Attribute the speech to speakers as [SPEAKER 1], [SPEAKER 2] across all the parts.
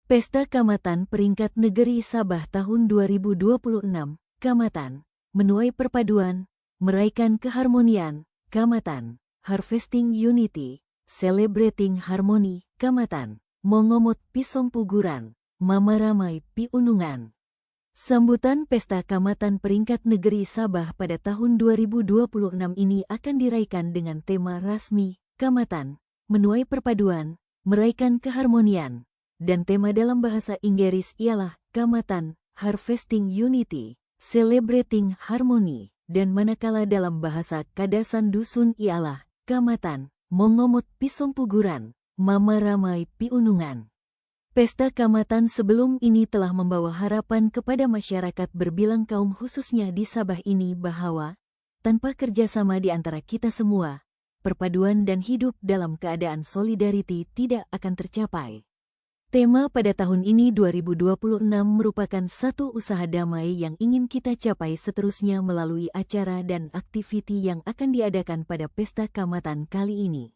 [SPEAKER 1] Pesta Kamatan Peringkat Negeri Sabah tahun 2026, Kamatan, menuai perpaduan, meraihkan keharmonian, Kamatan, Harvesting Unity, Celebrating Harmony, Kamatan, Mongomot Pisompuguran, Mama Ramai Pi Unungan. Sambutan Pesta Kamatan Peringkat Negeri Sabah pada tahun 2026 ini akan diraihkan dengan tema rasmi, Kamatan, menuai perpaduan, meraihkan keharmonian. Dan tema dalam bahasa Inggris ialah Kamatan, Harvesting Unity, Celebrating Harmony, dan manakala dalam bahasa Kadasan Dusun ialah Kamatan, Mongomot Pisompuguran, Mama Ramai Pi Unungan. Pesta Kamatan sebelum ini telah membawa harapan kepada masyarakat berbilang kaum khususnya di Sabah ini bahwa tanpa kerjasama di antara kita semua, perpaduan dan hidup dalam keadaan solidarity tidak akan tercapai. Tema pada tahun ini 2026 merupakan satu usaha damai yang ingin kita capai seterusnya melalui acara dan aktiviti yang akan diadakan pada Pesta Kamatan kali ini.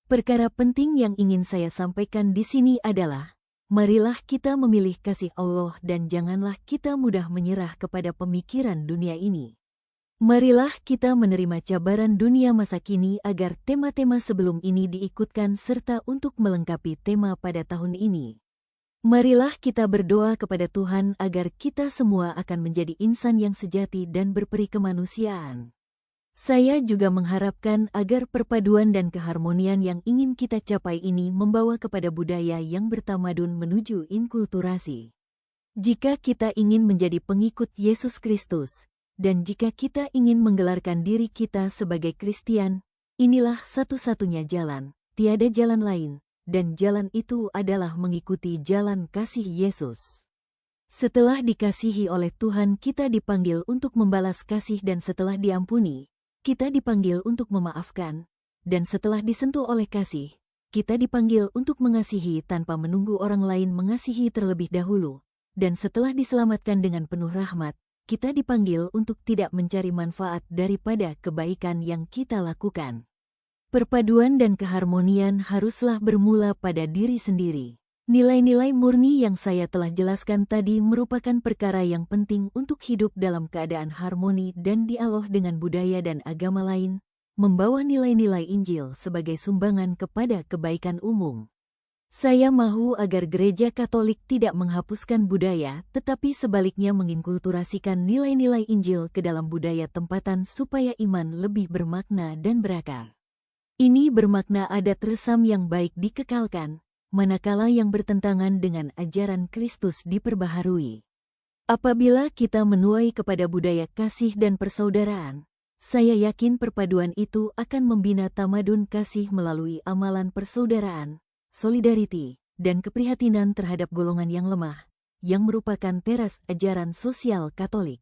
[SPEAKER 1] Perkara penting yang ingin saya sampaikan di sini adalah, marilah kita memilih kasih Allah dan janganlah kita mudah menyerah kepada pemikiran dunia ini. Marilah kita menerima cabaran dunia masa kini agar tema-tema sebelum ini diikutkan serta untuk melengkapi tema pada tahun ini. Marilah kita berdoa kepada Tuhan agar kita semua akan menjadi insan yang sejati dan berperi kemanusiaan. Saya juga mengharapkan agar perpaduan dan keharmonian yang ingin kita capai ini membawa kepada budaya yang bertamadun menuju inkulturasi. Jika kita ingin menjadi pengikut Yesus Kristus, dan jika kita ingin menggelarkan diri kita sebagai Kristian, inilah satu-satunya jalan, tiada jalan lain, dan jalan itu adalah mengikuti jalan kasih Yesus. Setelah dikasihi oleh Tuhan, kita dipanggil untuk membalas kasih, dan setelah diampuni, kita dipanggil untuk memaafkan, dan setelah disentuh oleh kasih, kita dipanggil untuk mengasihi tanpa menunggu orang lain mengasihi terlebih dahulu, dan setelah diselamatkan dengan penuh rahmat, kita dipanggil untuk tidak mencari manfaat daripada kebaikan yang kita lakukan. Perpaduan dan keharmonian haruslah bermula pada diri sendiri. Nilai-nilai murni yang saya telah jelaskan tadi merupakan perkara yang penting untuk hidup dalam keadaan harmoni dan dialog dengan budaya dan agama lain, membawa nilai-nilai Injil sebagai sumbangan kepada kebaikan umum. Saya mahu agar Gereja Katolik tidak menghapuskan budaya, tetapi sebaliknya menginkulturasikan nilai-nilai Injil ke dalam budaya tempatan supaya iman lebih bermakna dan berakar. Ini bermakna adat resam yang baik dikekalkan, manakala yang bertentangan dengan ajaran Kristus diperbaharui. Apabila kita menuai kepada budaya kasih dan persaudaraan, saya yakin perpaduan itu akan membina tamadun kasih melalui amalan persaudaraan, solidarity, dan keprihatinan terhadap golongan yang lemah, yang merupakan teras ajaran sosial Katolik.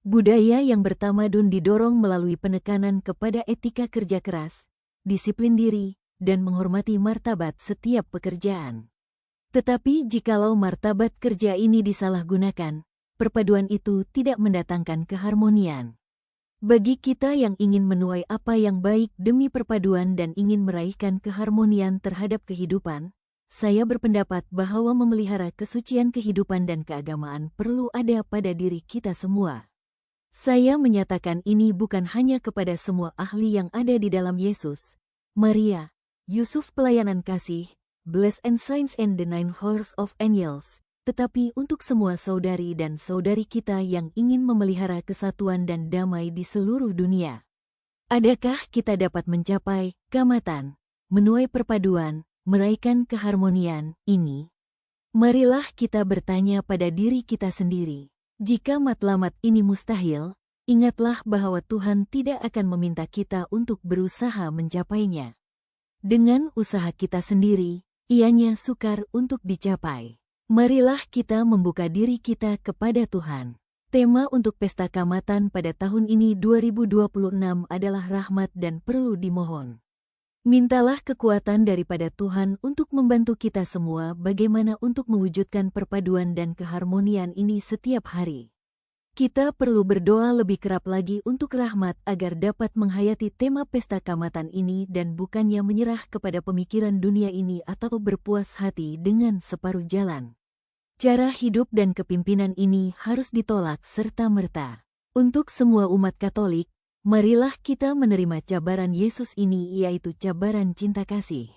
[SPEAKER 1] Budaya yang bertamadun didorong melalui penekanan kepada etika kerja keras, disiplin diri, dan menghormati martabat setiap pekerjaan. Tetapi jikalau martabat kerja ini disalahgunakan, perpaduan itu tidak mendatangkan keharmonian. Bagi kita yang ingin menuai apa yang baik demi perpaduan dan ingin meraihkan keharmonian terhadap kehidupan, saya berpendapat bahwa memelihara kesucian kehidupan dan keagamaan perlu ada pada diri kita semua. Saya menyatakan ini bukan hanya kepada semua ahli yang ada di dalam Yesus, Maria, Yusuf pelayanan kasih, Bless and Saints and the Nine Hosts of Angels, tetapi untuk semua saudari dan saudari kita yang ingin memelihara kesatuan dan damai di seluruh dunia. Adakah kita dapat mencapai kamatan, menuai perpaduan, meraihkan keharmonian ini? Marilah kita bertanya pada diri kita sendiri. Jika matlamat ini mustahil, ingatlah bahwa Tuhan tidak akan meminta kita untuk berusaha mencapainya. Dengan usaha kita sendiri, ianya sukar untuk dicapai. Marilah kita membuka diri kita kepada Tuhan. Tema untuk Pesta Kamatan pada tahun ini 2026 adalah rahmat dan perlu dimohon. Mintalah kekuatan daripada Tuhan untuk membantu kita semua bagaimana untuk mewujudkan perpaduan dan keharmonian ini setiap hari. Kita perlu berdoa lebih kerap lagi untuk rahmat agar dapat menghayati tema Pesta Kamatan ini dan bukannya menyerah kepada pemikiran dunia ini atau berpuas hati dengan separuh jalan. Cara hidup dan kepimpinan ini harus ditolak serta-merta. Untuk semua umat Katolik, marilah kita menerima cabaran Yesus ini, yaitu cabaran cinta kasih.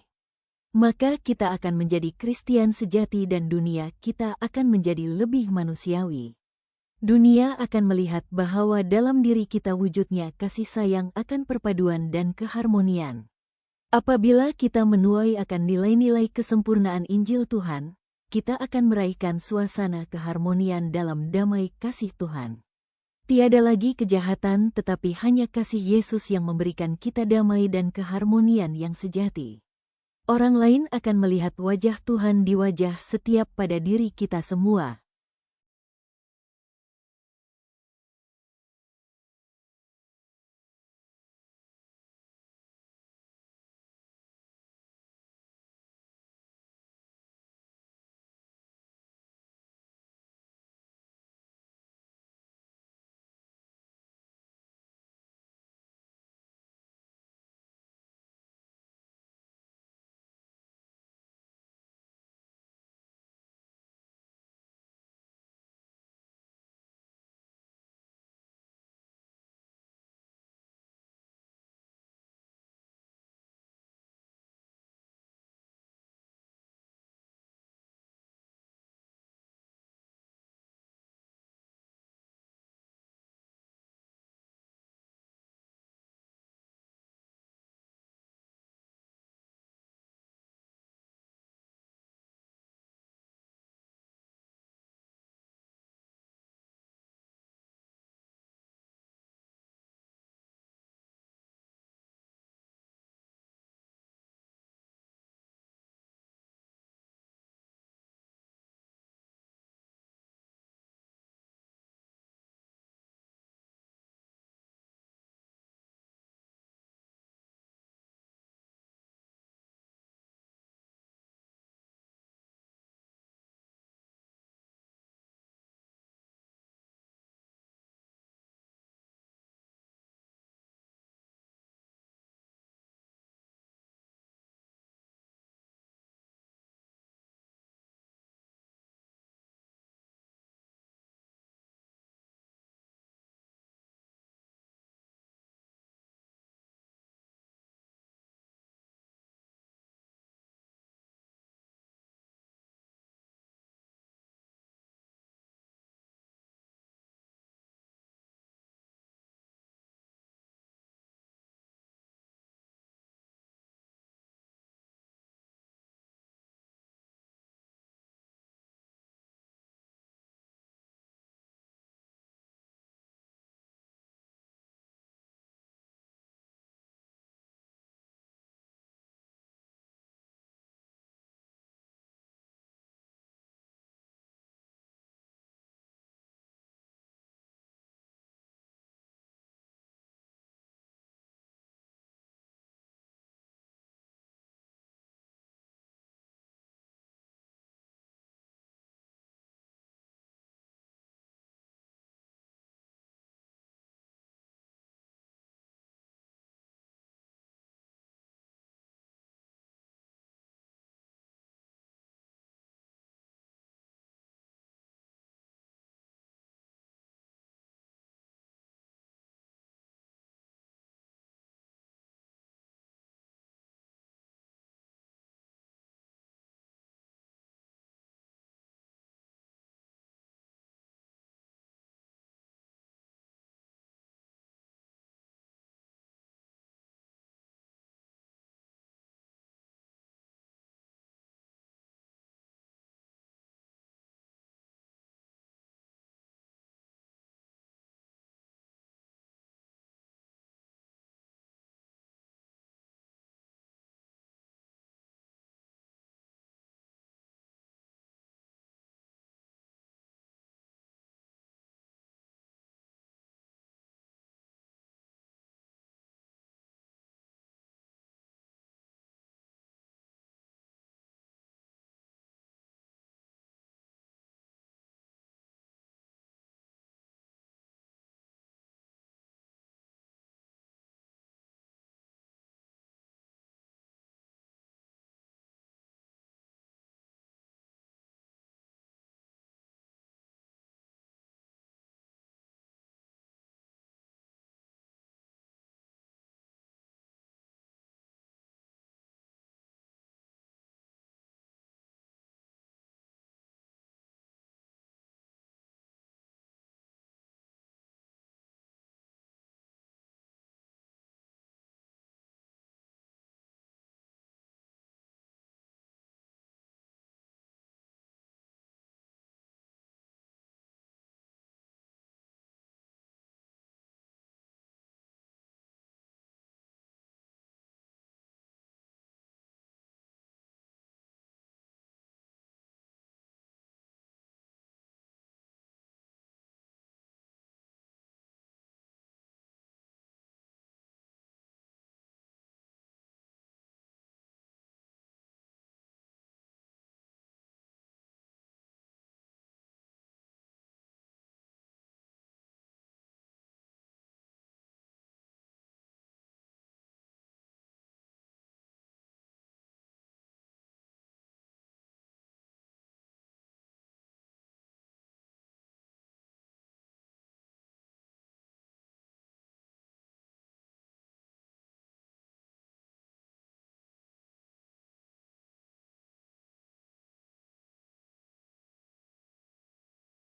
[SPEAKER 1] Maka kita akan menjadi Kristian sejati dan dunia kita akan menjadi lebih manusiawi. Dunia akan melihat bahwa dalam diri kita wujudnya kasih sayang akan perpaduan dan keharmonian. Apabila kita menuai akan nilai-nilai kesempurnaan Injil Tuhan, kita akan meraihkan suasana keharmonian dalam damai kasih Tuhan. Tiada lagi kejahatan, tetapi hanya kasih Yesus yang memberikan kita damai dan keharmonian yang sejati. Orang lain akan melihat wajah Tuhan di wajah setiap pada diri kita semua.